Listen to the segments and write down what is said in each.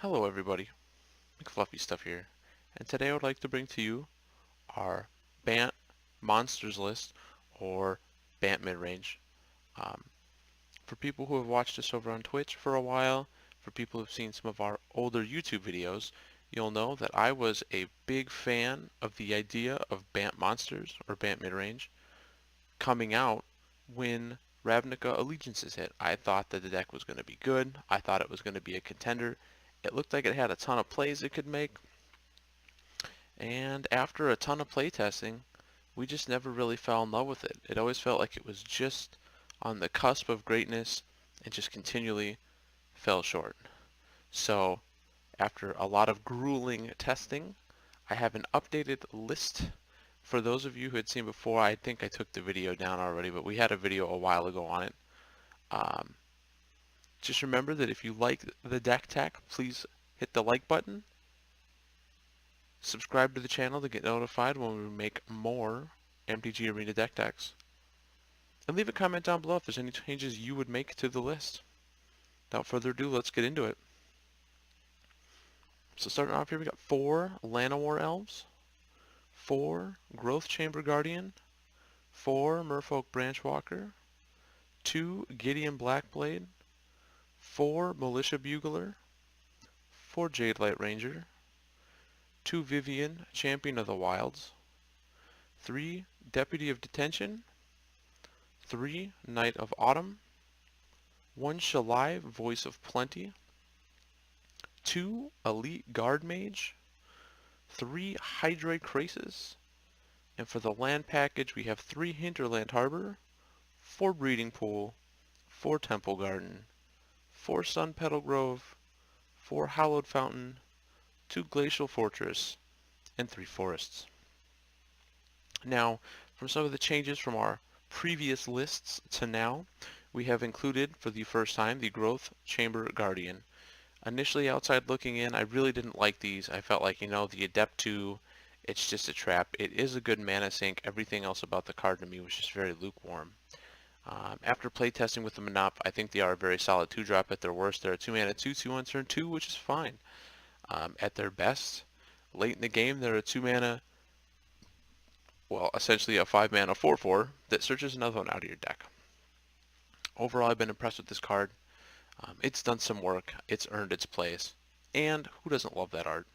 Hello everybody, McFluffy Stuff here, and today I would like to bring to you our Bant Monsters list, or Bant Midrange. Um, for people who have watched us over on Twitch for a while, for people who have seen some of our older YouTube videos, you'll know that I was a big fan of the idea of Bant Monsters, or Bant Midrange, coming out when Ravnica Allegiances hit. I thought that the deck was going to be good, I thought it was going to be a contender. It looked like it had a ton of plays it could make, and after a ton of playtesting, we just never really fell in love with it. It always felt like it was just on the cusp of greatness and just continually fell short. So, after a lot of grueling testing, I have an updated list. For those of you who had seen before, I think I took the video down already, but we had a video a while ago on it. Um, just remember that if you like the deck tech, please hit the like button. Subscribe to the channel to get notified when we make more MTG Arena deck decks. And leave a comment down below if there's any changes you would make to the list. Without further ado, let's get into it. So starting off here, we got 4 Llanowar Elves, 4 Growth Chamber Guardian, 4 Merfolk Branchwalker, 2 Gideon Blackblade, 4 Militia Bugler, 4 Jade Light Ranger, 2 Vivian, Champion of the Wilds, 3 Deputy of Detention, 3 Knight of Autumn, 1 Shalai, Voice of Plenty, 2 Elite Guard Mage, 3 Hydroid Krasis, and for the land package we have 3 Hinterland Harbor, 4 Breeding Pool, 4 Temple Garden, 4 Sun Petal Grove, 4 Hallowed Fountain, 2 Glacial Fortress, and 3 Forests. Now, from some of the changes from our previous lists to now, we have included for the first time the Growth Chamber Guardian. Initially, outside looking in, I really didn't like these. I felt like, the Adept 2, it's just a trap. It is a good mana sink. Everything else about the card to me was just very lukewarm. After playtesting with them enough, I think they are a very solid 2-drop at their worst. They're a 2-mana 2/2 on turn 2, which is fine. At their best, late in the game, they're a 2-mana, well, essentially a 5-mana 4/4 that searches another one out of your deck. Overall, I've been impressed with this card. It's done some work, it's earned its place, and who doesn't love that art?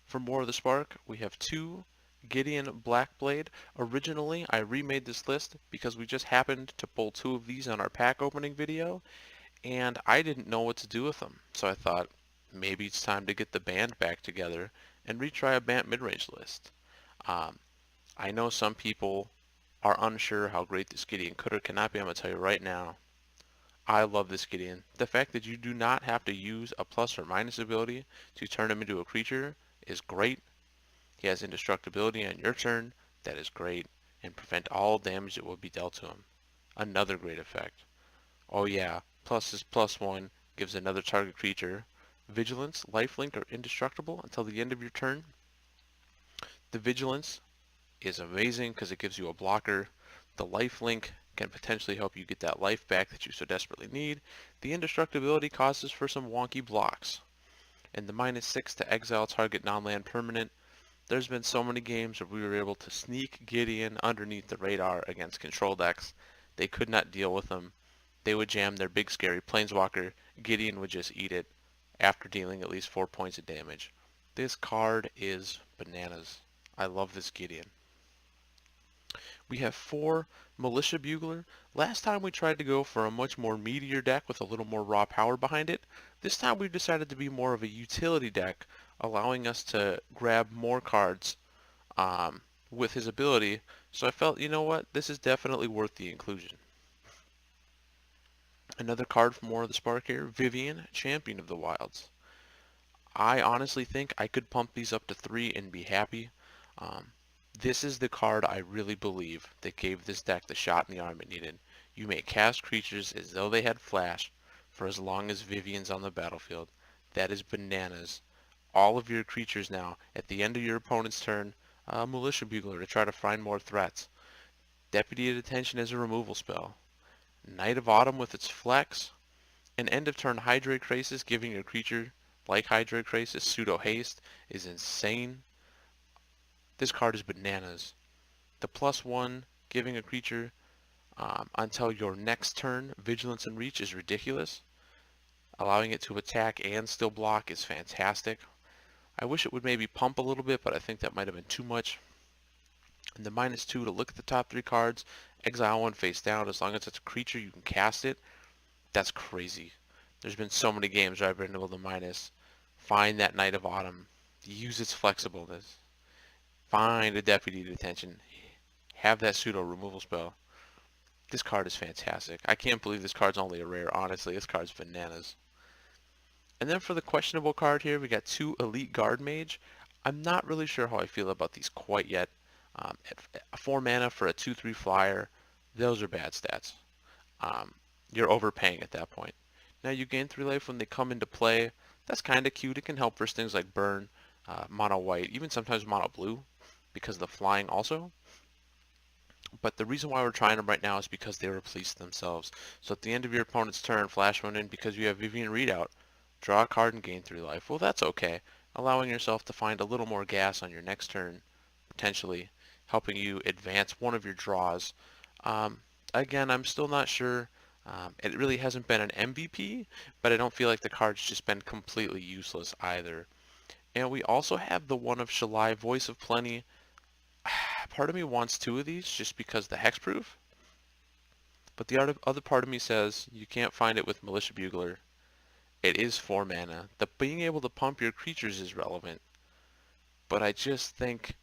For more of the spark, we have 2 Gideon Blackblade. Originally, I remade this list because we just happened to pull 2 of these on our pack opening video, and I didn't know what to do with them. So I thought, maybe it's time to get the band back together and retry a Bant midrange list. I know some people are unsure how great this Gideon could or cannot be. I'm going to tell you right now, I love this Gideon. The fact that you do not have to use a plus or minus ability to turn him into a creature is great. He has indestructibility on your turn, that is great, and prevent all damage that will be dealt to him. Another great effect. Oh yeah, plus his +1 gives another target creature Vigilance, Lifelink, or Indestructible until the end of your turn. The Vigilance is amazing because it gives you a blocker. The Lifelink can potentially help you get that life back that you so desperately need. The Indestructibility causes for some wonky blocks. And the -6 to exile target non-land permanent. There's been so many games where we were able to sneak Gideon underneath the radar against control decks. They could not deal with them. They would jam their big scary Planeswalker. Gideon would just eat it after dealing at least 4 points of damage. This card is bananas. I love this Gideon. We have 4 Militia Bugler. Last time we tried to go for a much more meatier deck with a little more raw power behind it. This time we've decided to be more of a utility deck, allowing us to grab more cards with his ability. So I felt, you know what, this is definitely worth the inclusion. Another card from more of the spark here, Vivian, Champion of the Wilds. I honestly think I could pump these up to 3 and be happy. This is the card I really believe that gave this deck the shot in the arm it needed. You may cast creatures as though they had flash for as long as Vivian's on the battlefield. That is bananas. All of your creatures now, at the end of your opponent's turn, Militia Bugler to try to find more threats. Deputy of Detention as a removal spell. Knight of Autumn with its flex. An end of turn Hydroid Krasis giving your creature like Hydroid Crisis, Pseudo Haste is insane. This card is bananas. The +1 giving a creature until your next turn, Vigilance and Reach is ridiculous. Allowing it to attack and still block is fantastic. I wish it would maybe pump a little bit, but I think that might have been too much. And the -2 to look at the top 3 cards, exile one face down. As long as it's a creature, you can cast it. That's crazy. There's been so many games where I've been able to minus. Find that Knight of Autumn. Use its flexibleness. Find a Deputy Detention. Have that pseudo removal spell. This card is fantastic. I can't believe this card's only a rare, honestly. This card's bananas. And then for the questionable card here, we got 2 Elite Guard Mage. I'm not really sure how I feel about these quite yet. At 4 mana for a 2/3 flyer, those are bad stats. You're overpaying at that point. Now you gain 3 life when they come into play. That's kind of cute. It can help for things like burn, mono white, even sometimes mono blue, because of the flying also. But the reason why we're trying them right now is because they replace themselves. So at the end of your opponent's turn, flash one in because you have Vivian Readout. Draw a card and gain 3 life. Well, that's okay. Allowing yourself to find a little more gas on your next turn, potentially helping you advance one of your draws. Again, I'm still not sure. It really hasn't been an MVP, but I don't feel like the card's just been completely useless either. And we also have the one of Shalai, Voice of Plenty. Part of me wants 2 of these just because the hexproof, but the other part of me says you can't find it with Militia Bugler. It is 4 mana. The being able to pump your creatures is relevant, but I just think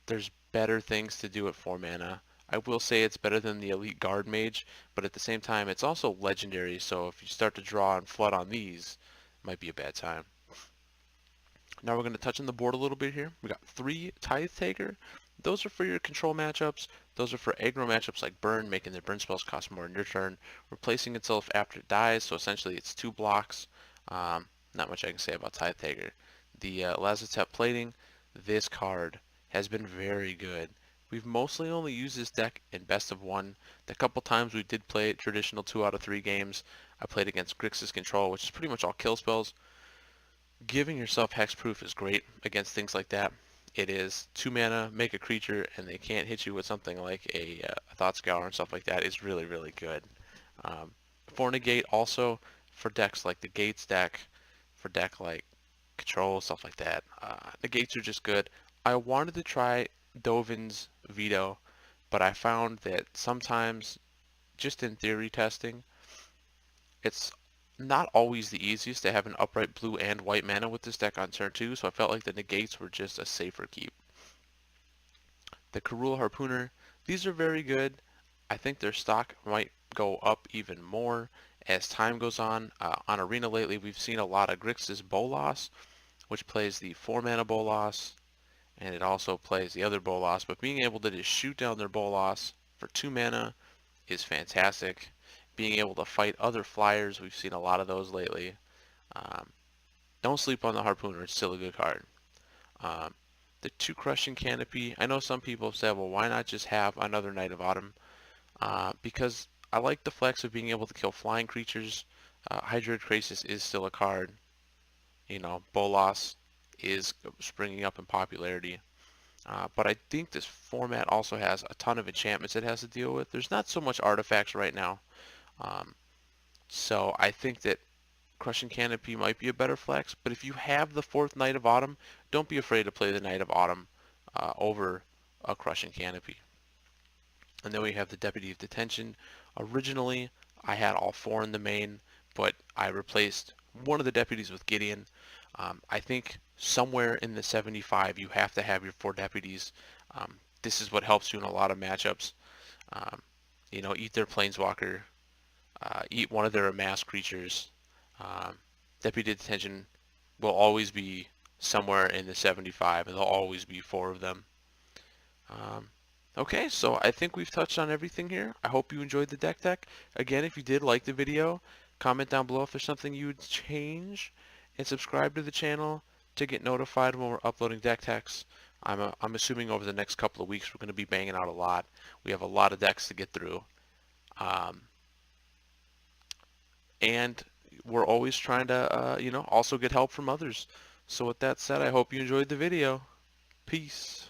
there's better things to do at 4 mana. I will say it's better than the Elite Guard Mage, but at the same time it's also legendary, so if you start to draw and flood on these, it might be a bad time. Now we're going to touch on the board a little bit here. We got 3 Tithe Taker. Those are for your control matchups. Those are for aggro matchups like Burn, making their burn spells cost more in your turn. Replacing itself after it dies, so essentially it's 2 blocks. Not much I can say about Tithe Taker. The Lazotep Plating, this card has been very good. We've mostly only used this deck in best of 1. The couple times we did play it, traditional 2 out of 3 games, I played against Grixis Control, which is pretty much all kill spells. Giving yourself hexproof is great against things like that. It is 2 mana, make a creature, and they can't hit you with something like a Thought Scour and stuff like that is really, really good. For negate also, for decks like the Gates deck, for deck like Control, stuff like that. The Gates are just good. I wanted to try Dovin's Veto, but I found that sometimes, just in theory testing, it's not always the easiest to have an upright blue and white mana with this deck on turn 2, so I felt like the negates were just a safer keep. The Karul Harpooner, these are very good. I think their stock might go up even more as time goes on. On Arena lately, we've seen a lot of Grixis Bolas, which plays the 4 mana Bolas, and it also plays the other Bolas, but being able to just shoot down their Bolas for 2 mana is fantastic. Being able to fight other flyers, we've seen a lot of those lately. Don't sleep on the Harpooner, it's still a good card. The 2 Crushing Canopy, I know some people have said, well, why not just have another Knight of Autumn? Because I like the flex of being able to kill flying creatures. Hydroid Crisis is still a card. You know, Bolas is springing up in popularity. But I think this format also has a ton of enchantments it has to deal with. There's not so much artifacts right now. So I think that Crushing Canopy might be a better flex, but if you have the 4th Knight of Autumn, don't be afraid to play the Knight of Autumn over a Crushing Canopy. And then we have the Deputy of Detention. Originally, I had all 4 in the main, but I replaced one of the deputies with Gideon. I think somewhere in the 75, you have to have your 4 deputies. This is what helps you in a lot of matchups. You know, eat their Planeswalker, eat one of their amassed creatures. Deputy Detention will always be somewhere in the 75, and there'll always be 4 of them. Okay, so I think we've touched on everything here. I hope you enjoyed the deck tech. Again, if you did like the video, comment down below if there's something you would change, and subscribe to the channel to get notified when we're uploading deck techs. I'm assuming over the next couple of weeks we're going to be banging out a lot. We have a lot of decks to get through. And we're always trying to, also get help from others. So with that said, I hope you enjoyed the video. Peace.